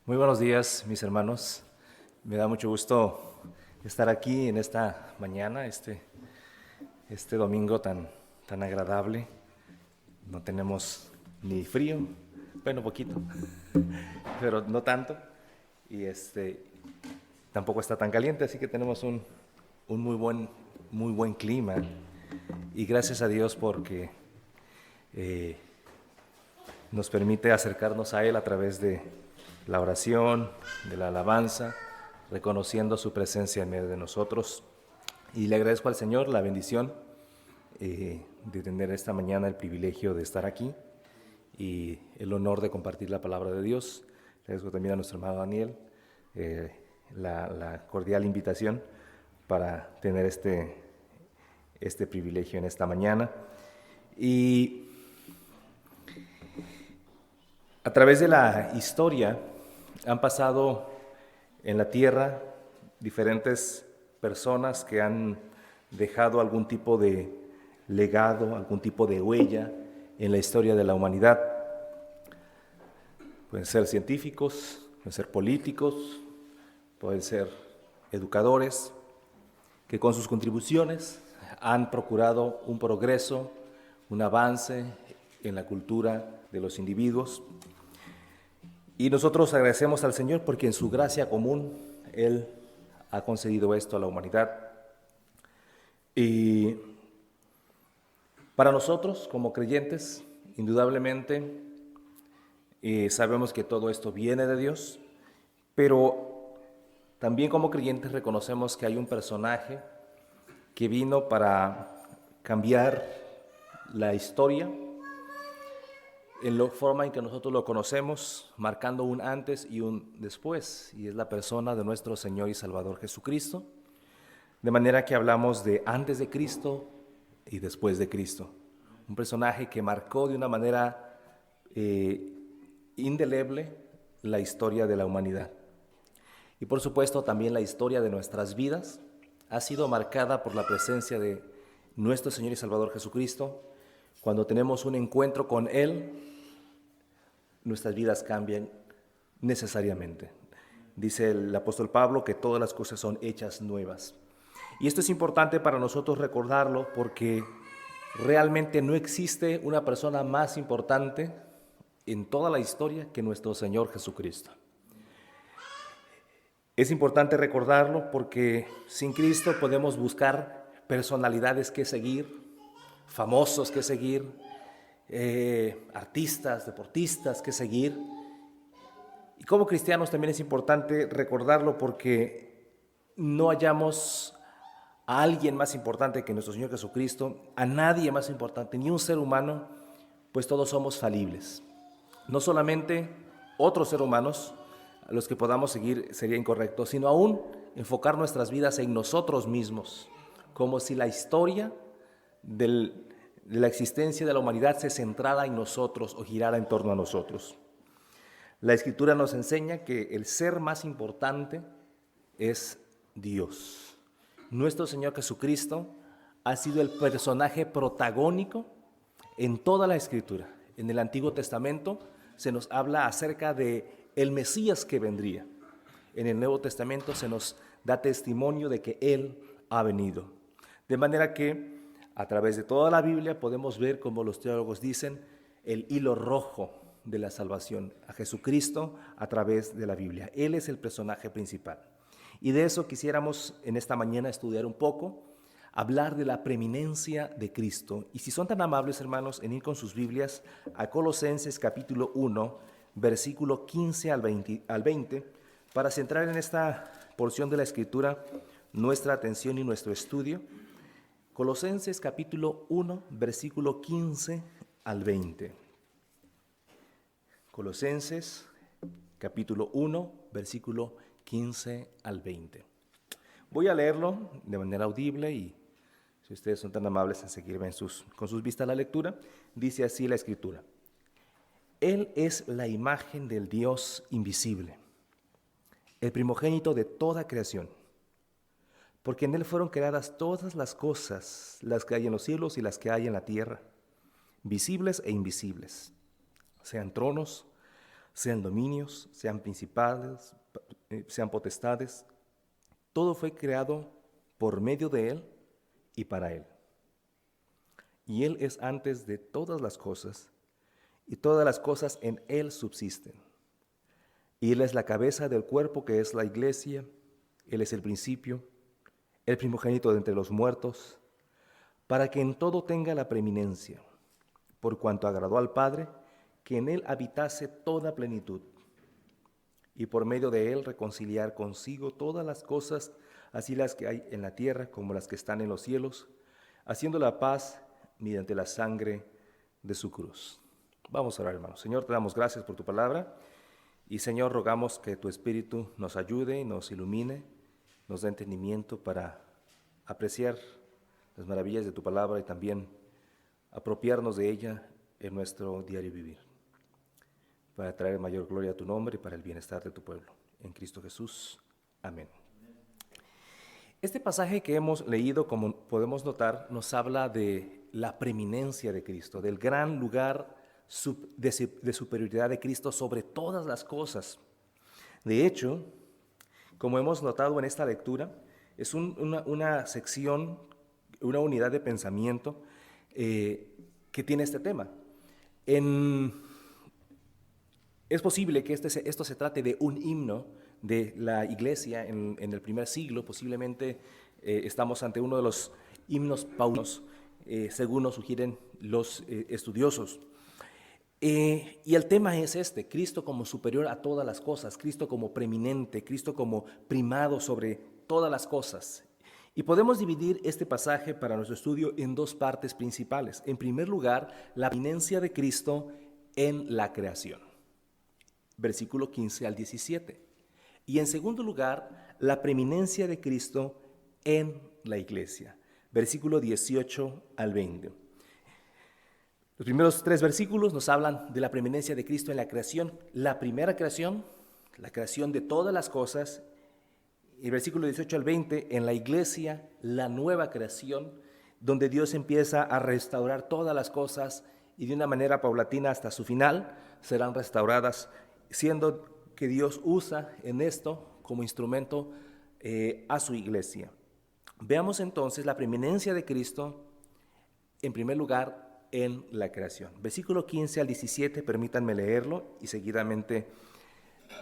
Muy buenos días, mis hermanos. Me da mucho gusto estar aquí en esta mañana, este domingo tan agradable. No tenemos ni frío, bueno, poquito, pero no tanto. Y tampoco está tan caliente, así que tenemos un muy buen clima. Y gracias a Dios porque eh, nos permite acercarnos a Él a través de la oración, de la alabanza, reconociendo su presencia en medio de nosotros. Y le agradezco al Señor la bendición de tener esta mañana el privilegio de estar aquí y el honor de compartir la palabra de Dios. Le agradezco también a nuestro hermano Daniel la cordial invitación para tener este privilegio en esta mañana. Y a través de la historia han pasado en la tierra diferentes personas que han dejado algún tipo de legado, algún tipo de huella en la historia de la humanidad. Pueden ser científicos, pueden ser políticos, pueden ser educadores, que con sus contribuciones han procurado un progreso, un avance en la cultura de los individuos. Y nosotros agradecemos al Señor porque en su gracia común Él ha concedido esto a la humanidad. Y para nosotros, como creyentes, indudablemente sabemos que todo esto viene de Dios, pero también como creyentes reconocemos que hay un personaje que vino para cambiar la historia en la forma en que nosotros lo conocemos, marcando un antes y un después, y es la persona de nuestro Señor y Salvador Jesucristo, de manera que hablamos de antes de Cristo y después de Cristo, un personaje que marcó de una manera indeleble la historia de la humanidad. Y por supuesto también la historia de nuestras vidas ha sido marcada por la presencia de nuestro Señor y Salvador Jesucristo. Cuando tenemos un encuentro con Él, nuestras vidas cambian necesariamente. Dice el apóstol Pablo que todas las cosas son hechas nuevas. Y esto es importante para nosotros recordarlo porque realmente no existe una persona más importante en toda la historia que nuestro Señor Jesucristo. Es importante recordarlo porque sin Cristo podemos buscar personalidades que seguir, famosos que seguir, artistas, deportistas que seguir. Y como cristianos también es importante recordarlo porque no hallamos a alguien más importante que nuestro Señor Jesucristo, a nadie más importante, ni un ser humano, pues todos somos falibles. No solamente otros seres humanos a los que podamos seguir sería incorrecto, sino aún enfocar nuestras vidas en nosotros mismos, como si la historia de la existencia de la humanidad se centrara en nosotros o girara en torno a nosotros. La Escritura nos enseña que el ser más importante es Dios. Nuestro Señor Jesucristo ha sido el personaje protagónico en toda la Escritura. En el Antiguo Testamento se nos habla acerca de el Mesías que vendría. En el Nuevo Testamento se nos da testimonio de que Él ha venido. De manera que a través de toda la Biblia podemos ver, como los teólogos dicen, el hilo rojo de la salvación, a Jesucristo a través de la Biblia. Él es el personaje principal. Y de eso quisiéramos en esta mañana estudiar un poco, hablar de la preeminencia de Cristo. Y si son tan amables, hermanos, en ir con sus Biblias a Colosenses capítulo 1, versículo 15 al 20, para centrar en esta porción de la Escritura nuestra atención y nuestro estudio. Colosenses capítulo 1, versículo 15 al 20. Colosenses capítulo 1, versículo 15 al 20. Voy a leerlo de manera audible y si ustedes son tan amables en seguirme con sus vistas la lectura, dice así la Escritura. Él es la imagen del Dios invisible, el primogénito de toda creación, porque en Él fueron creadas todas las cosas, las que hay en los cielos y las que hay en la tierra, visibles e invisibles, sean tronos, sean dominios, sean principados, sean potestades. Todo fue creado por medio de Él y para Él. Y Él es antes de todas las cosas, y todas las cosas en Él subsisten. Y Él es la cabeza del cuerpo que es la iglesia. Él es el principio, el primogénito de entre los muertos, para que en todo tenga la preeminencia, por cuanto agradó al Padre que en Él habitase toda plenitud, y por medio de Él reconciliar consigo todas las cosas, así las que hay en la tierra como las que están en los cielos, haciendo la paz mediante la sangre de su cruz. Vamos a orar, hermanos. Señor, te damos gracias por tu palabra, y Señor, rogamos que tu Espíritu nos ayude, nos ilumine, nos dé entendimiento para apreciar las maravillas de tu palabra y también apropiarnos de ella en nuestro diario vivir, para traer mayor gloria a tu nombre y para el bienestar de tu pueblo. En Cristo Jesús. Amén. Este pasaje que hemos leído, como podemos notar, nos habla de la preeminencia de Cristo, del gran lugar de superioridad de Cristo sobre todas las cosas. De hecho, como hemos notado en esta lectura, es una sección, una unidad de pensamiento que tiene este tema. Es posible que esto se trate de un himno de la iglesia en el primer siglo. Posiblemente estamos ante uno de los himnos paulinos, según nos sugieren los estudiosos. Y el tema es este: Cristo como superior a todas las cosas, Cristo como preeminente, Cristo como primado sobre todas las cosas. Y podemos dividir este pasaje para nuestro estudio en dos partes principales. En primer lugar, la preeminencia de Cristo en la creación, versículo 15 al 17. Y en segundo lugar, la preeminencia de Cristo en la iglesia, versículo 18 al 20. Los primeros 3 versículos nos hablan de la preeminencia de Cristo en la creación, la primera creación, la creación de todas las cosas. Y el versículo 18 al 20, en la iglesia, la nueva creación, donde Dios empieza a restaurar todas las cosas y de una manera paulatina hasta su final serán restauradas, siendo que Dios usa en esto como instrumento a su iglesia. Veamos entonces la preeminencia de Cristo, en primer lugar, en la creación. Versículo 15 al 17, permítanme leerlo y seguidamente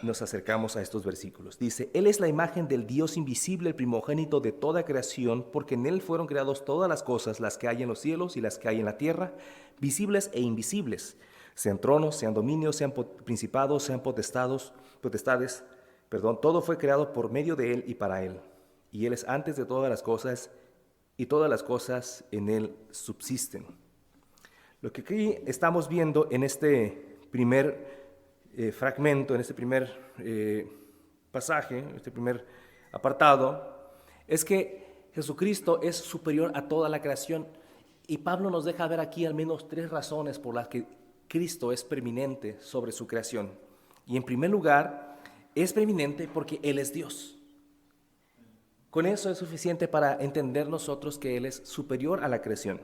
nos acercamos a estos versículos. Dice: Él es la imagen del Dios invisible, el primogénito de toda creación, porque en Él fueron creadas todas las cosas, las que hay en los cielos y las que hay en la tierra, visibles e invisibles, sean tronos, sean dominios, sean principados, sean potestades, todo fue creado por medio de Él y para Él. Y Él es antes de todas las cosas, y todas las cosas en Él subsisten. Lo que aquí estamos viendo en este primer fragmento, en este primer pasaje, en este primer apartado, es que Jesucristo es superior a toda la creación. Y Pablo nos deja ver aquí al menos 3 razones por las que Cristo es preeminente sobre su creación. Y en primer lugar, es preeminente porque Él es Dios. Con eso es suficiente para entender nosotros que Él es superior a la creación.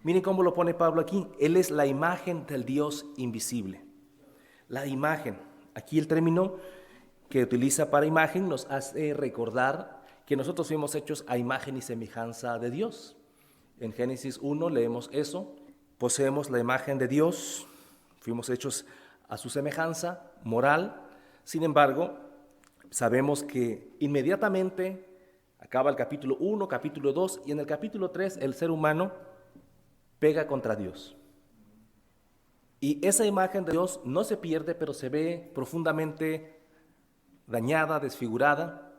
Miren cómo lo pone Pablo aquí: Él es la imagen del Dios invisible. La imagen. Aquí el término que utiliza para imagen nos hace recordar que nosotros fuimos hechos a imagen y semejanza de Dios. En Génesis 1 leemos eso: poseemos la imagen de Dios, fuimos hechos a su semejanza moral. Sin embargo, sabemos que inmediatamente acaba el capítulo 1, capítulo 2, y en el capítulo 3 el ser humano pega contra Dios. Y esa imagen de Dios no se pierde, pero se ve profundamente dañada, desfigurada.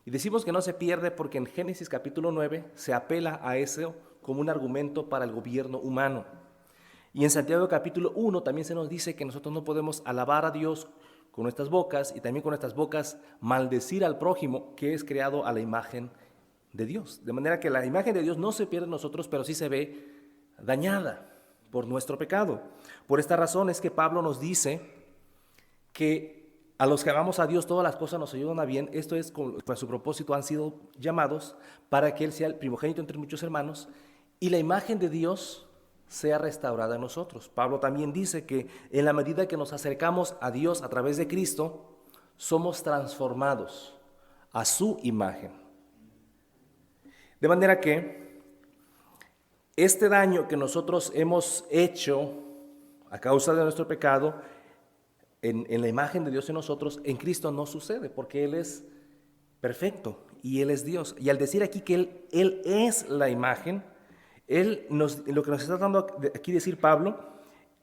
Y decimos que no se pierde porque en Génesis capítulo 9 se apela a eso como un argumento para el gobierno humano. Y en Santiago capítulo 1 también se nos dice que nosotros no podemos alabar a Dios con nuestras bocas y también con nuestras bocas maldecir al prójimo que es creado a la imagen de Dios. De manera que la imagen de Dios no se pierde en nosotros, pero sí se ve dañada por nuestro pecado. Por esta razón es que Pablo nos dice que a los que amamos a Dios todas las cosas nos ayudan a bien. Esto es, con su propósito han sido llamados para que Él sea el primogénito entre muchos hermanos, y la imagen de Dios sea restaurada en nosotros. Pablo también dice que en la medida que nos acercamos a Dios a través de Cristo, somos transformados a su imagen. De manera que este daño que nosotros hemos hecho a causa de nuestro pecado, en la imagen de Dios en nosotros, en Cristo no sucede, porque Él es perfecto y Él es Dios. Y al decir aquí que Él es la imagen, lo que nos está dando aquí decir Pablo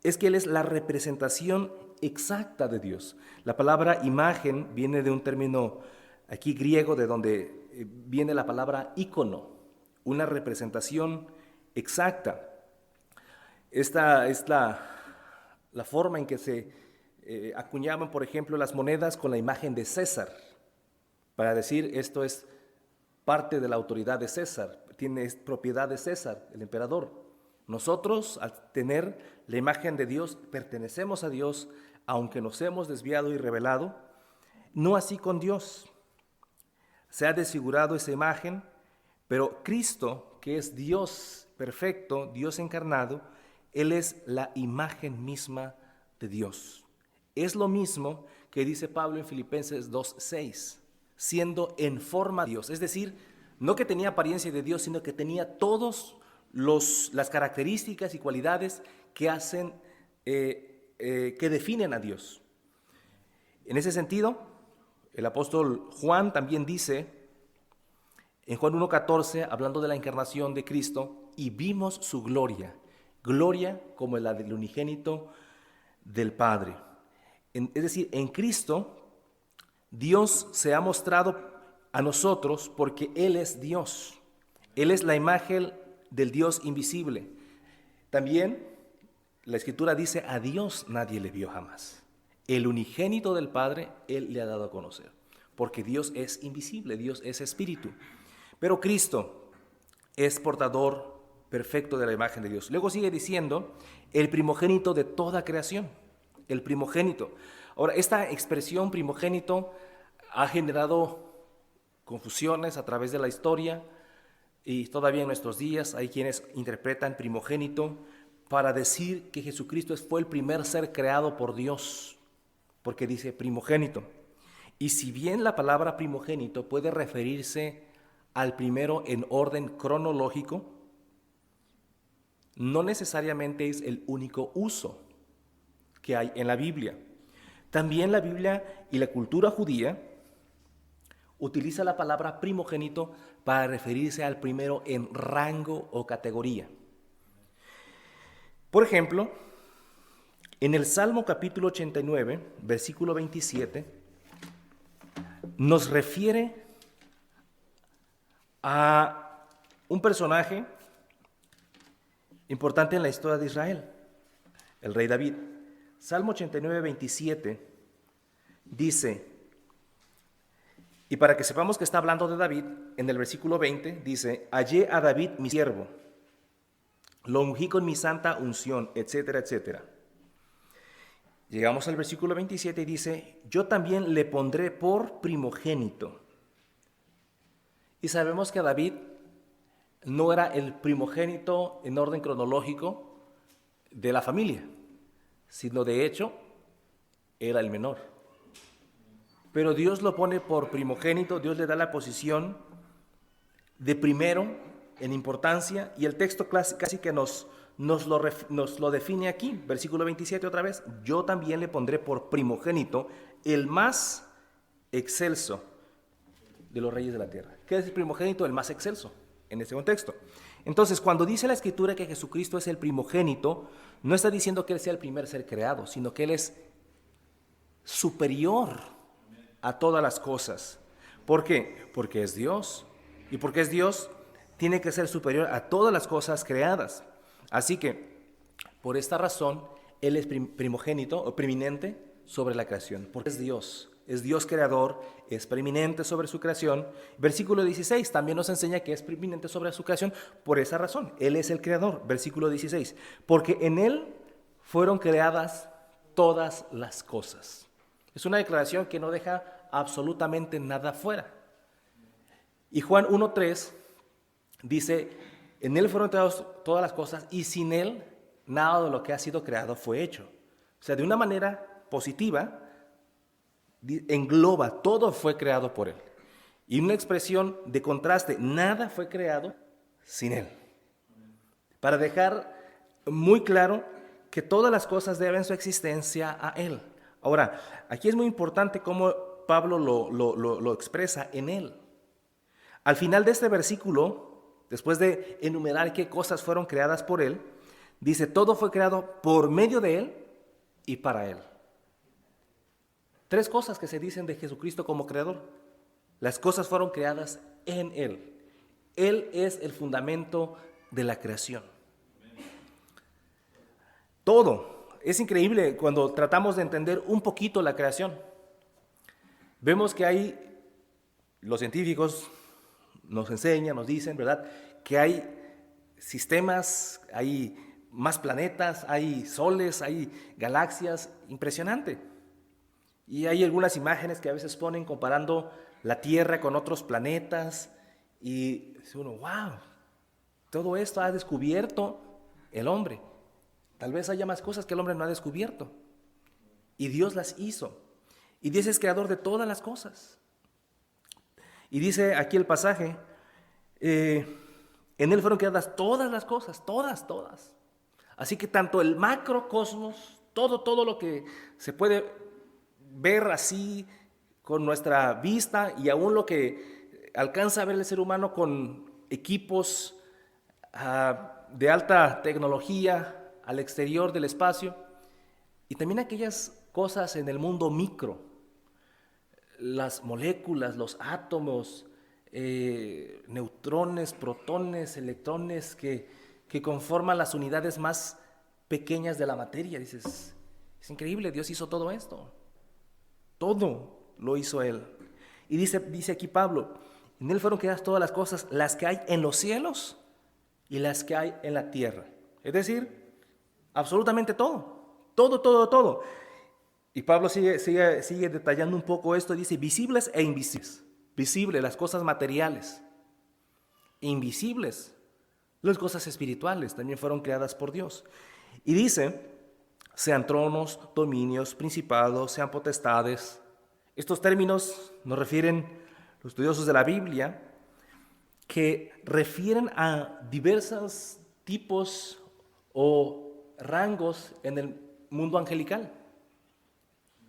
es que Él es la representación exacta de Dios. La palabra imagen viene de un término aquí griego, de donde viene la palabra ícono, una representación exacta. Esta es la forma en que se acuñaban, por ejemplo, las monedas con la imagen de César, para decir esto es parte de la autoridad de César, es propiedad de César, el emperador. Nosotros, al tener la imagen de Dios, pertenecemos a Dios, aunque nos hemos desviado y rebelado. No así con Dios. Se ha desfigurado esa imagen, pero Cristo, que es Dios perfecto, Dios encarnado, Él es la imagen misma de Dios. Es lo mismo que dice Pablo en Filipenses 2:6, siendo en forma de Dios, es decir, no que tenía apariencia de Dios, sino que tenía todas las características y cualidades que hacen, que definen a Dios. En ese sentido, el apóstol Juan también dice, en Juan 1:14, hablando de la encarnación de Cristo, y vimos su gloria, gloria como la del unigénito del Padre. Es decir, en Cristo, Dios se ha mostrado a nosotros porque Él es Dios. Él es la imagen del Dios invisible. También la Escritura dice, a Dios nadie le vio jamás. El unigénito del Padre, Él le ha dado a conocer. Porque Dios es invisible, Dios es espíritu. Pero Cristo es portador perfecto de la imagen de Dios. Luego sigue diciendo, el primogénito de toda creación. El primogénito. Ahora, esta expresión primogénito ha generado confusiones a través de la historia y todavía en nuestros días hay quienes interpretan primogénito para decir que Jesucristo fue el primer ser creado por Dios, porque dice primogénito. Y si bien la palabra primogénito puede referirse al primero en orden cronológico, no necesariamente es el único uso que hay en la Biblia. También la Biblia y la cultura judía utiliza la palabra primogénito para referirse al primero en rango o categoría. Por ejemplo, en el Salmo capítulo 89, versículo 27, nos refiere a un personaje importante en la historia de Israel, el rey David. Salmo 89, 27 dice, y para que sepamos que está hablando de David, en el versículo 20 dice, hallé a David mi siervo, lo ungí con mi santa unción, etcétera, etcétera. Llegamos al versículo 27 y dice, yo también le pondré por primogénito. Y sabemos que David no era el primogénito en orden cronológico de la familia, sino de hecho era el menor. Pero Dios lo pone por primogénito, Dios le da la posición de primero en importancia, y el texto casi que nos lo define aquí, versículo 27 otra vez, yo también le pondré por primogénito el más excelso de los reyes de la tierra. ¿Qué es el primogénito? El más excelso en este contexto. Entonces, cuando dice la Escritura que Jesucristo es el primogénito, no está diciendo que Él sea el primer ser creado, sino que Él es superior a todas las cosas. ¿Por qué? Porque es Dios. Y porque es Dios, tiene que ser superior a todas las cosas creadas. Así que, por esta razón, Él es primogénito o preeminente sobre la creación, porque es Dios creador, es preeminente sobre su creación. Versículo 16 también nos enseña que es preeminente sobre su creación por esa razón. Él es el creador, versículo 16, porque en Él fueron creadas todas las cosas. Es una declaración que no deja absolutamente nada fuera. Y Juan 1:3 dice, en Él fueron creadas todas las cosas y sin Él nada de lo que ha sido creado fue hecho. O sea, de una manera positiva, engloba, todo fue creado por Él. Y una expresión de contraste, nada fue creado sin Él. Para dejar muy claro que todas las cosas deben su existencia a Él. Ahora, aquí es muy importante cómo Pablo lo expresa en Él. Al final de este versículo, después de enumerar qué cosas fueron creadas por Él, dice, todo fue creado por medio de Él y para Él. Tres cosas que se dicen de Jesucristo como creador. Las cosas fueron creadas en Él. Él es el fundamento de la creación. Todo. Es increíble cuando tratamos de entender un poquito la creación. Vemos que hay, los científicos nos enseñan, nos dicen, ¿verdad?, que hay sistemas, hay más planetas, hay soles, hay galaxias, impresionante. Y hay algunas imágenes que a veces ponen comparando la Tierra con otros planetas y dice uno, wow, todo esto ha descubierto el hombre. Tal vez haya más cosas que el hombre no ha descubierto. Y Dios las hizo. Y Dios es creador de todas las cosas. Y dice aquí el pasaje, en Él fueron creadas todas las cosas, todas. Así que tanto el macrocosmos, todo lo que se puede ver así con nuestra vista y aún lo que alcanza a ver el ser humano con equipos de alta tecnología al exterior del espacio, y también aquellas cosas en el mundo micro, las moléculas, los átomos, neutrones, protones, electrones que conforman las unidades más pequeñas de la materia. Dices, es increíble, Dios hizo todo esto. Todo lo hizo Él. Y dice aquí Pablo, en Él fueron creadas todas las cosas, las que hay en los cielos y las que hay en la tierra. Es decir, absolutamente todo. Y Pablo sigue detallando un poco esto, dice visibles e invisibles. Visibles, las cosas materiales. Invisibles, las cosas espirituales, también fueron creadas por Dios. Y dice, sean tronos, dominios, principados, sean potestades. Estos términos nos refieren los estudiosos de la Biblia, que refieren a diversos tipos o rangos en el mundo angelical.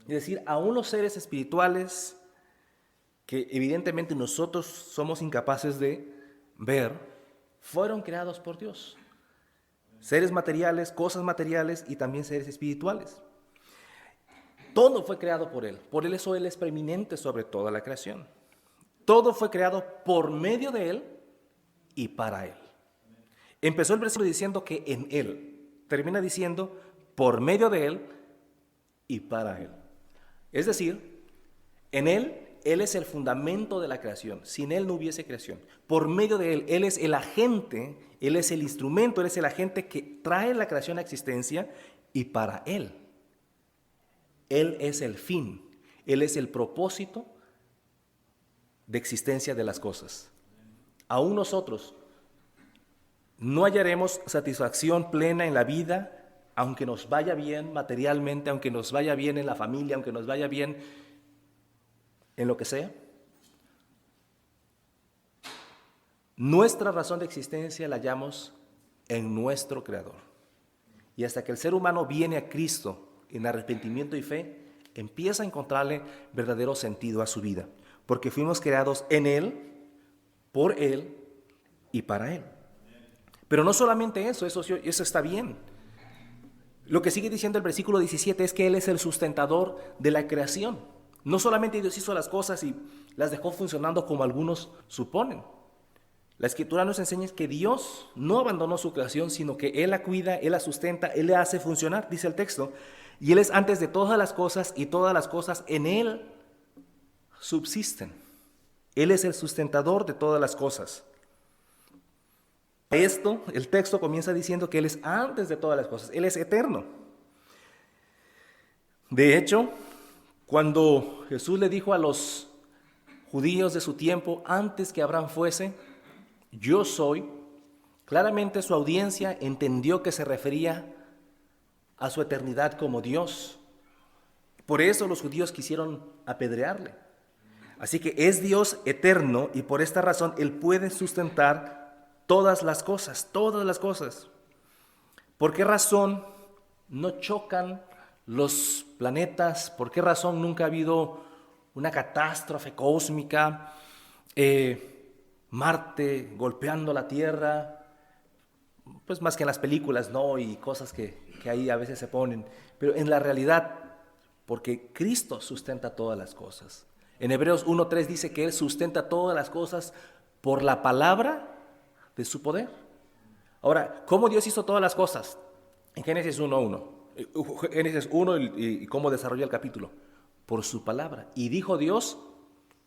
Es decir, aún los seres espirituales que evidentemente nosotros somos incapaces de ver, fueron creados por Dios. Seres materiales, cosas materiales y también seres espirituales. Todo fue creado por Él. Por eso Él es preeminente sobre toda la creación. Todo fue creado por medio de Él y para Él. Empezó el versículo diciendo que en Él. Termina diciendo por medio de Él y para Él. Es decir, en Él es el fundamento de la creación. Sin Él no hubiese creación. Por medio de Él es el agente, Él es el instrumento, Él es el agente que trae la creación a existencia y para Él. Él es el fin, Él es el propósito de existencia de las cosas. Aún nosotros no hallaremos satisfacción plena en la vida, aunque nos vaya bien materialmente, aunque nos vaya bien en la familia, aunque nos vaya bien en lo que sea. Nuestra razón de existencia la hallamos en nuestro Creador. Y hasta que el ser humano viene a Cristo en arrepentimiento y fe, empieza a encontrarle verdadero sentido a su vida, porque fuimos creados en Él, por Él y para Él. Pero no solamente eso está bien. Lo que sigue diciendo el versículo 17 es que Él es el sustentador de la creación. No solamente Dios hizo las cosas y las dejó funcionando como algunos suponen. La Escritura nos enseña que Dios no abandonó su creación, sino que Él la cuida, Él la sustenta, Él la hace funcionar, dice el texto. Y Él es antes de todas las cosas y todas las cosas en Él subsisten. Él es el sustentador de todas las cosas. Esto, el texto comienza diciendo que Él es antes de todas las cosas, Él es eterno. De hecho, cuando Jesús le dijo a los judíos de su tiempo, antes que Abraham fuese, yo soy, claramente su audiencia entendió que se refería a su eternidad como Dios. Por eso los judíos quisieron apedrearle. Así que es Dios eterno y por esta razón Él puede sustentar todas las cosas, todas las cosas. ¿Por qué razón no chocan los planetas? ¿Por qué razón nunca ha habido una catástrofe cósmica? Marte golpeando la Tierra, pues más que en las películas, ¿no? Y cosas que ahí a veces se ponen. Pero en la realidad, porque Cristo sustenta todas las cosas. En Hebreos 1:3 dice que Él sustenta todas las cosas por la palabra de su poder. Ahora, ¿cómo Dios hizo todas las cosas? En Génesis 1:1. Génesis 1 y cómo desarrolla el capítulo. Por su palabra. Y dijo Dios,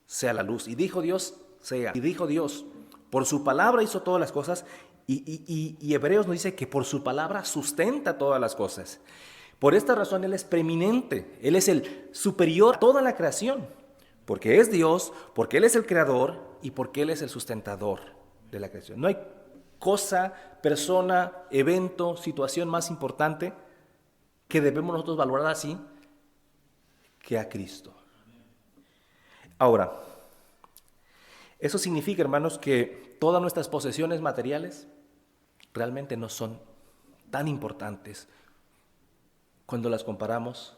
sea la luz. Y dijo Dios, sea. Y dijo Dios, por su palabra hizo todas las cosas. Y Hebreos nos dice que por su palabra sustenta todas las cosas. Por esta razón Él es preeminente. Él es el superior a toda la creación. Porque es Dios, porque Él es el creador y porque Él es el sustentador de la creación. No hay cosa, persona, evento, situación más importante que debemos nosotros valorar así que a Cristo. Ahora, eso significa, hermanos, que todas nuestras posesiones materiales realmente no son tan importantes cuando las comparamos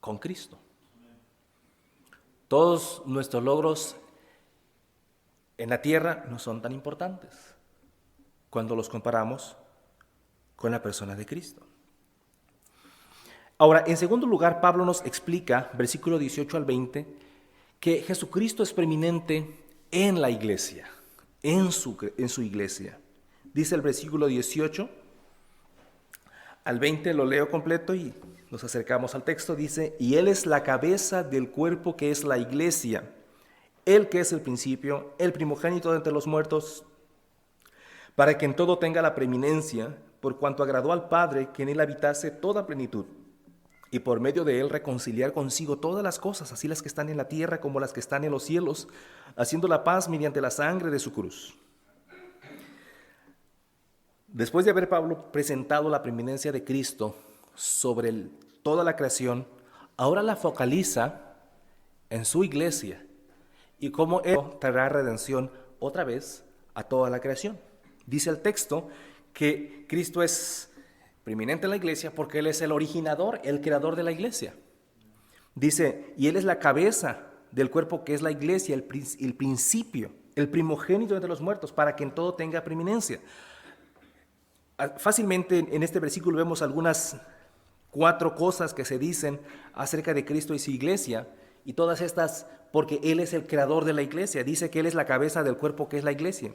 con Cristo. Todos nuestros logros en la tierra no son tan importantes cuando los comparamos con la persona de Cristo. Ahora, en segundo lugar, Pablo nos explica, versículo 18 al 20, que Jesucristo es preeminente en la iglesia, en su iglesia. Dice el versículo 18 al 20, lo leo completo y nos acercamos al texto. Dice, y Él es la cabeza del cuerpo que es la iglesia, Él que es el principio, el primogénito de entre los muertos, para que en todo tenga la preeminencia, por cuanto agradó al Padre que en Él habitase toda plenitud, y por medio de Él reconciliar consigo todas las cosas, así las que están en la tierra como las que están en los cielos, haciendo la paz mediante la sangre de su cruz. Después de haber Pablo presentado la preeminencia de Cristo sobre toda la creación, ahora la focaliza en su iglesia y cómo Él traerá redención otra vez a toda la creación. Dice el texto que Cristo es preeminente en la iglesia porque Él es el originador, el creador de la iglesia. Dice, y Él es la cabeza del cuerpo que es la iglesia, el principio, el primogénito entre los muertos, para que en todo tenga preeminencia. Fácilmente en este versículo vemos algunas 4 cosas que se dicen acerca de Cristo y su iglesia, y todas estas porque Él es el creador de la iglesia. Dice que Él es la cabeza del cuerpo que es la iglesia.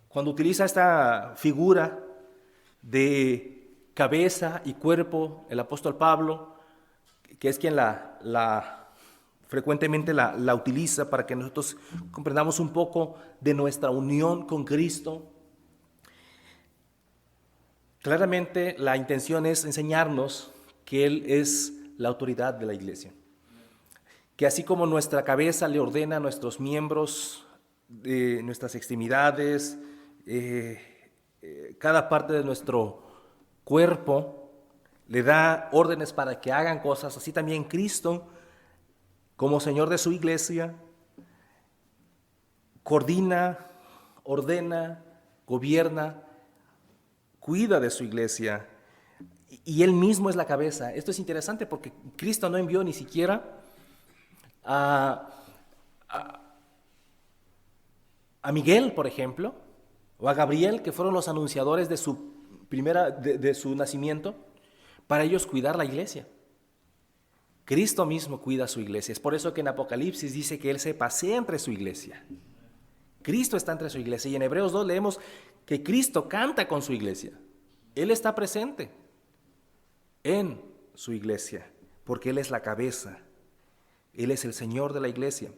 Cuando utiliza esta figura de cabeza y cuerpo, el apóstol Pablo, que es quien frecuentemente la utiliza para que nosotros comprendamos un poco de nuestra unión con Cristo. Claramente la intención es enseñarnos que Él es la autoridad de la iglesia. Que así como nuestra cabeza le ordena a nuestros miembros, nuestras extremidades, cada parte de nuestro cuerpo le da órdenes para que hagan cosas, así también Cristo, como Señor de su iglesia, coordina, ordena, gobierna, cuida de su iglesia, y Él mismo es la cabeza. Esto es interesante porque Cristo no envió ni siquiera a Miguel, por ejemplo, o a Gabriel, que fueron los anunciadores de su nacimiento, para ellos cuidar la iglesia. Cristo mismo cuida su iglesia. Es por eso que en Apocalipsis dice que Él se pasea entre su iglesia. Cristo está entre su iglesia. Y en Hebreos 2 leemos que Cristo canta con su iglesia. Él está presente en su iglesia, porque Él es la cabeza. Él es el Señor de la iglesia.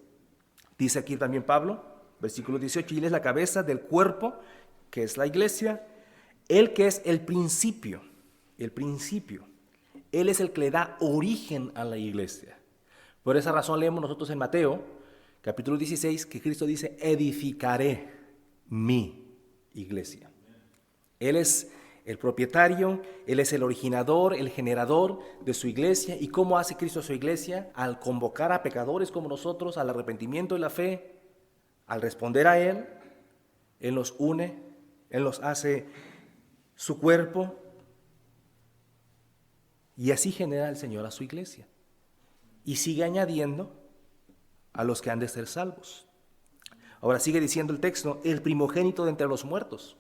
Dice aquí también Pablo, versículo 18, y Él es la cabeza del cuerpo, que es la iglesia, Él que es el principio. Él es el que le da origen a la iglesia. Por esa razón leemos nosotros en Mateo, capítulo 16, que Cristo dice, edificaré mi iglesia. Él es el propietario, Él es el originador, el generador de su iglesia. ¿Y cómo hace Cristo a su iglesia? Al convocar a pecadores como nosotros al arrepentimiento y la fe, al responder a Él, Él los une, Él los hace su cuerpo, y así genera el Señor a su iglesia. Y sigue añadiendo a los que han de ser salvos. Ahora sigue diciendo el texto, el primogénito de entre los muertos.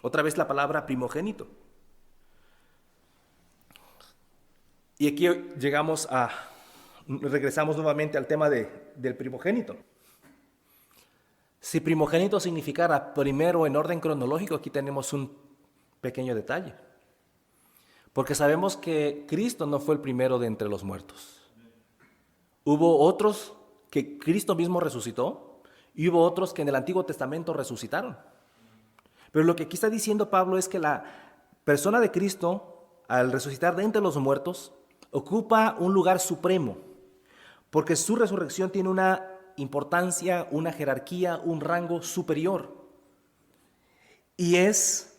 Otra vez la palabra primogénito. Y aquí regresamos nuevamente al tema del primogénito. Si primogénito significara primero en orden cronológico, aquí tenemos un pequeño detalle. Porque sabemos que Cristo no fue el primero de entre los muertos. Hubo otros que Cristo mismo resucitó y hubo otros que en el Antiguo Testamento resucitaron. Pero lo que aquí está diciendo Pablo es que la persona de Cristo, al resucitar de entre los muertos, ocupa un lugar supremo, porque su resurrección tiene una importancia, una jerarquía, un rango superior. Y es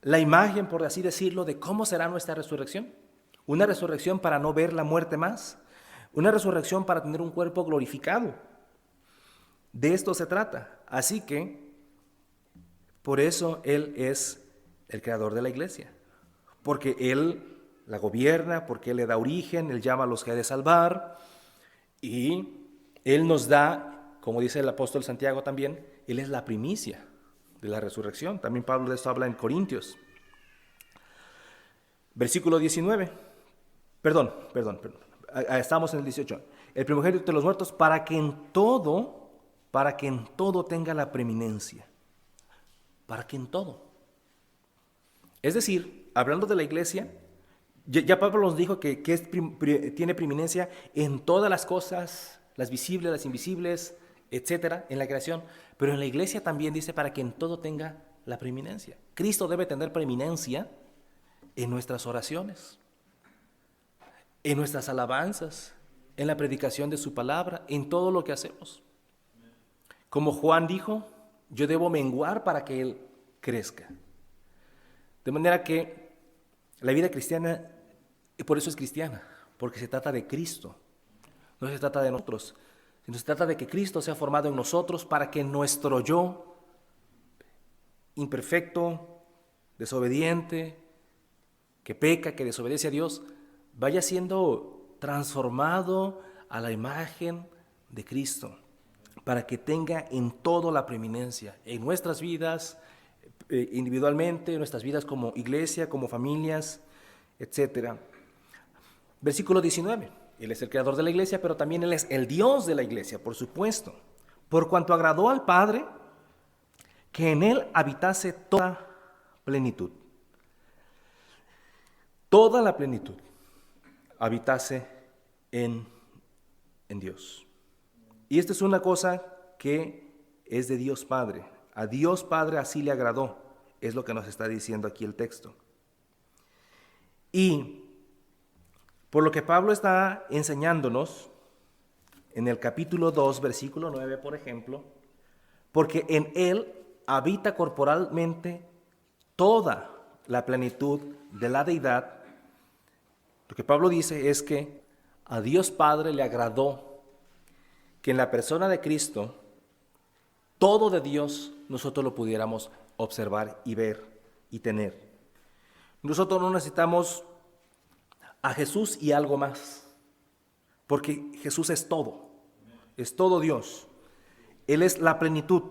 la imagen, por así decirlo, de cómo será nuestra resurrección. Una resurrección para no ver la muerte más, una resurrección para tener un cuerpo glorificado. De esto se trata. Así que, por eso Él es el creador de la iglesia, porque Él la gobierna, porque Él le da origen, Él llama a los que ha de salvar, y Él nos da, como dice el apóstol Santiago también, Él es la primicia de la resurrección. También Pablo de esto habla en Corintios. Versículo 19. Perdón. Estamos en el 18. El primogénito de los muertos para que en todo tenga la preeminencia. Para que en todo. Es decir, hablando de la iglesia, ya Pablo nos dijo que tiene preeminencia en todas las cosas, las visibles, las invisibles, etcétera, en la creación. Pero en la iglesia también dice para que en todo tenga la preeminencia. Cristo debe tener preeminencia en nuestras oraciones, en nuestras alabanzas, en la predicación de su palabra, en todo lo que hacemos. Como Juan dijo, yo debo menguar para que Él crezca. De manera que la vida cristiana, y por eso es cristiana, porque se trata de Cristo, no se trata de nosotros, sino se trata de que Cristo sea formado en nosotros para que nuestro yo imperfecto, desobediente, que peca, que desobedece a Dios, vaya siendo transformado a la imagen de Cristo, para que tenga en todo la preeminencia, en nuestras vidas, individualmente, en nuestras vidas como iglesia, como familias, etc. Versículo 19, Él es el creador de la iglesia, pero también Él es el Dios de la iglesia, por supuesto, por cuanto agradó al Padre que en Él habitase toda plenitud. Toda la plenitud habitase en Dios. Y esta es una cosa que es de Dios Padre. A Dios Padre así le agradó, es lo que nos está diciendo aquí el texto. Y por lo que Pablo está enseñándonos en el capítulo 2, versículo 9, por ejemplo, porque en Él habita corporalmente toda la plenitud de la deidad. Lo que Pablo dice es que a Dios Padre le agradó que en la persona de Cristo todo de Dios nosotros lo pudiéramos observar y ver y tener. Nosotros no necesitamos a Jesús y algo más, porque Jesús es todo Dios. Él es la plenitud.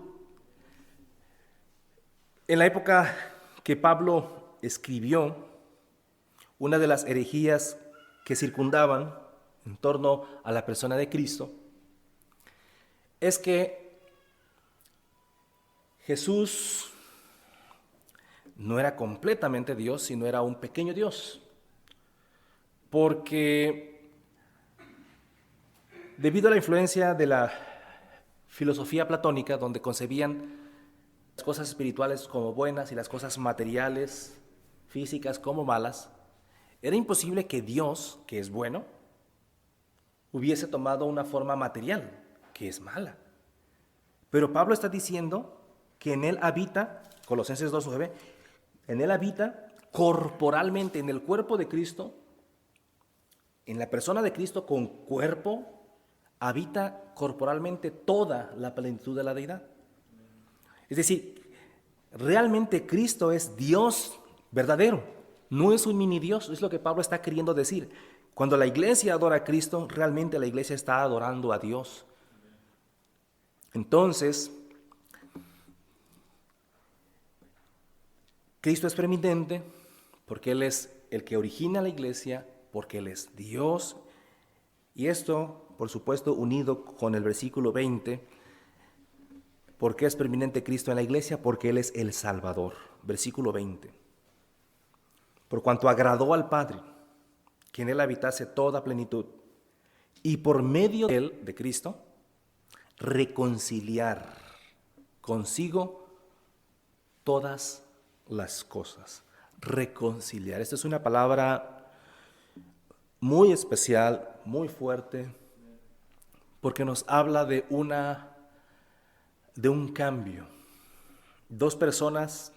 En la época que Pablo escribió, una de las herejías que circundaban en torno a la persona de Cristo es que Jesús no era completamente Dios, sino era un pequeño Dios, porque debido a la influencia de la filosofía platónica, donde concebían las cosas espirituales como buenas y las cosas materiales, físicas, como malas, era imposible que Dios, que es bueno, hubiese tomado una forma material, que es mala. Pero Pablo está diciendo que en Él habita, Colosenses 2:9, En Él habita corporalmente, en el cuerpo de Cristo, en la persona de Cristo con cuerpo, habita corporalmente toda la plenitud de la deidad. Es decir, realmente Cristo es Dios verdadero, no es un mini Dios, es lo que Pablo está queriendo decir. Cuando la iglesia adora a Cristo, realmente la iglesia está adorando a Dios. Entonces, Cristo es preeminente porque Él es el que origina la iglesia, porque Él es Dios. Y esto, por supuesto, unido con el versículo 20, ¿por qué es preeminente Cristo en la iglesia? Porque Él es el Salvador. Versículo 20. Por cuanto agradó al Padre que en Él habitase toda plenitud, y por medio de Él, de Cristo, reconciliar consigo todas las cosas. Reconciliar. Esta es una palabra muy especial, muy fuerte, porque nos habla de un cambio. Dos personas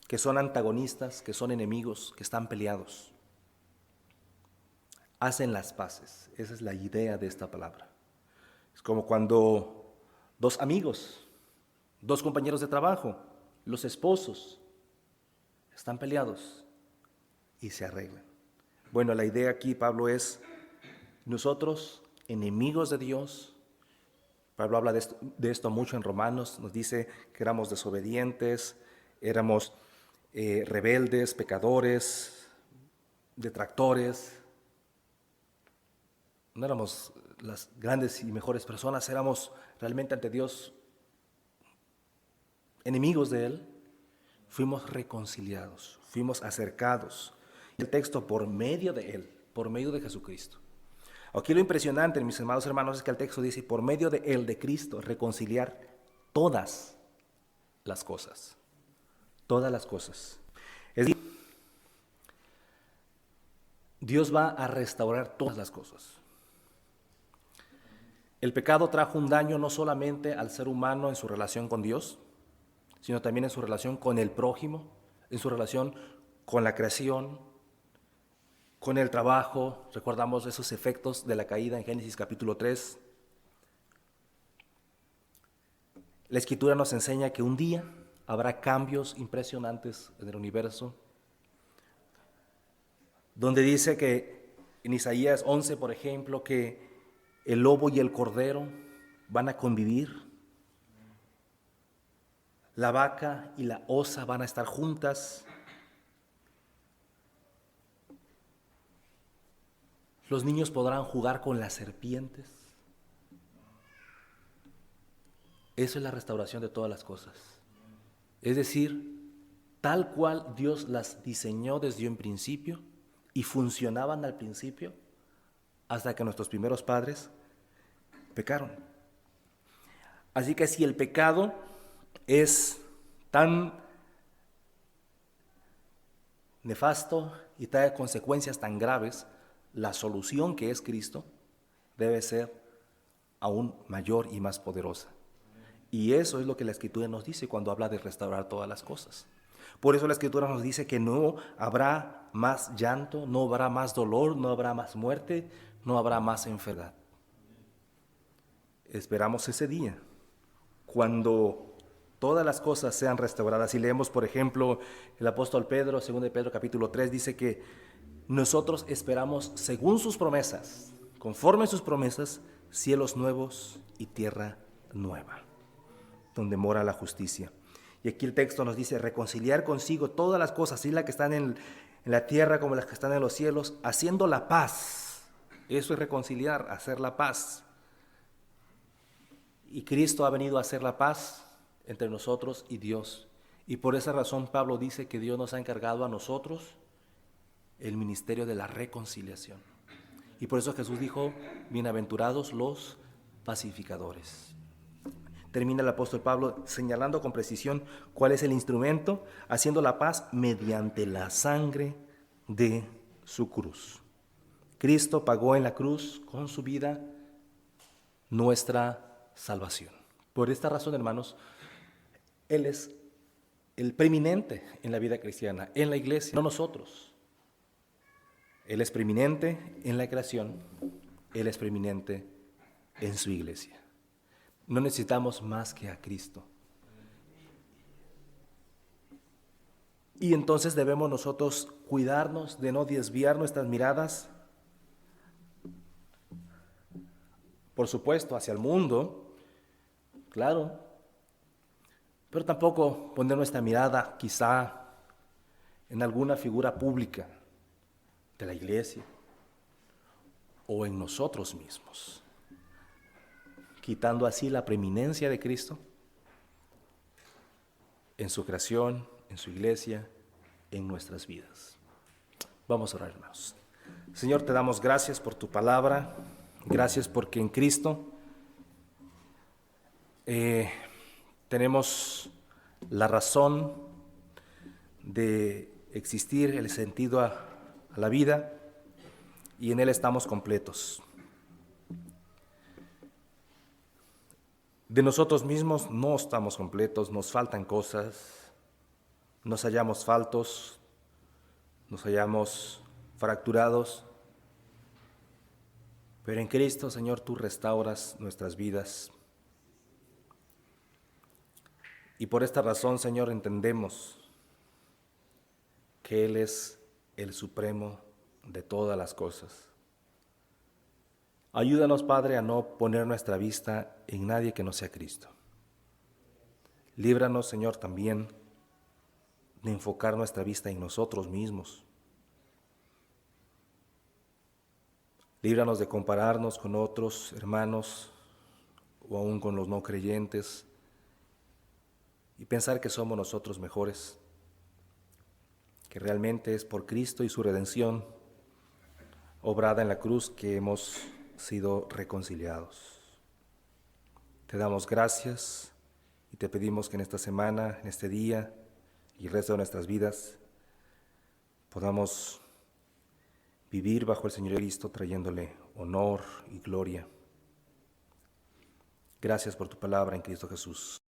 que son antagonistas, que son enemigos, que están peleados, hacen las paces. Esa es la idea de esta palabra. Es como cuando dos amigos, dos compañeros de trabajo, los esposos, están peleados y se arreglan. Bueno, la idea aquí, Pablo, es nosotros, enemigos de Dios. Pablo habla de esto mucho en Romanos, nos dice que éramos desobedientes, éramos rebeldes, pecadores, detractores. No éramos las grandes y mejores personas, éramos realmente ante Dios enemigos de Él. Fuimos reconciliados, fuimos acercados. El texto por medio de Él, por medio de Jesucristo. Aquí lo impresionante, mis amados hermanos, es que el texto dice, por medio de Él, de Cristo, reconciliar todas las cosas. Todas las cosas. Es decir, Dios va a restaurar todas las cosas. El pecado trajo un daño no solamente al ser humano en su relación con Dios, sino también en su relación con el prójimo, en su relación con la creación, con el trabajo. Recordamos esos efectos de la caída en Génesis capítulo 3. La Escritura nos enseña que un día habrá cambios impresionantes en el universo, donde dice que en Isaías 11, por ejemplo, que el lobo y el cordero van a convivir, la vaca y la osa van a estar juntas, los niños podrán jugar con las serpientes. Eso es la restauración de todas las cosas. Es decir, tal cual Dios las diseñó desde un principio y funcionaban al principio, hasta que nuestros primeros padres pecaron. Así que si el pecado es tan nefasto y trae consecuencias tan graves, la solución que es Cristo debe ser aún mayor y más poderosa. Y eso es lo que la Escritura nos dice cuando habla de restaurar todas las cosas. Por eso la Escritura nos dice que no habrá más llanto, no habrá más dolor, no habrá más muerte, no habrá más enfermedad. Esperamos ese día, cuando todas las cosas sean restauradas. Y leemos, por ejemplo, el apóstol Pedro, 2 de Pedro capítulo 3, dice que nosotros esperamos según sus promesas, conforme a sus promesas, cielos nuevos y tierra nueva, donde mora la justicia. Y aquí el texto nos dice reconciliar consigo todas las cosas, así las que están en la tierra como las que están en los cielos, haciendo la paz. Eso es reconciliar, hacer la paz. Y Cristo ha venido a hacer la paz entre nosotros y Dios. Y por esa razón Pablo dice que Dios nos ha encargado a nosotros el ministerio de la reconciliación. Y por eso Jesús dijo, bienaventurados los pacificadores. Termina el apóstol Pablo señalando con precisión cuál es el instrumento, haciendo la paz mediante la sangre de su cruz. Cristo pagó en la cruz con su vida nuestra salvación. Por esta razón, hermanos, Él es el preeminente en la vida cristiana, en la iglesia, no nosotros. Él es preeminente en la creación, Él es preeminente en su iglesia. No necesitamos más que a Cristo. Y entonces debemos nosotros cuidarnos de no desviar nuestras miradas, por supuesto, hacia el mundo, claro, pero tampoco poner nuestra mirada quizá en alguna figura pública de la iglesia o en nosotros mismos, quitando así la preeminencia de Cristo en su creación, en su iglesia, en nuestras vidas. Vamos a orar, hermanos. Señor, te damos gracias por tu palabra, gracias porque en Cristo tenemos la razón de existir, el sentido a la vida, y en Él estamos completos. De nosotros mismos no estamos completos, nos faltan cosas, nos hallamos faltos, nos hallamos fracturados, pero en Cristo, Señor, tú restauras nuestras vidas. Y por esta razón, Señor, entendemos que Él es el supremo de todas las cosas. Ayúdanos, Padre, a no poner nuestra vista en nadie que no sea Cristo. Líbranos, Señor, también de enfocar nuestra vista en nosotros mismos. Líbranos de compararnos con otros hermanos o aún con los no creyentes y pensar que somos nosotros mejores, que realmente es por Cristo y su redención obrada en la cruz que hemos sido reconciliados. Te damos gracias y te pedimos que en esta semana, en este día y el resto de nuestras vidas podamos vivir bajo el Señor Cristo, trayéndole honor y gloria. Gracias por tu palabra en Cristo Jesús.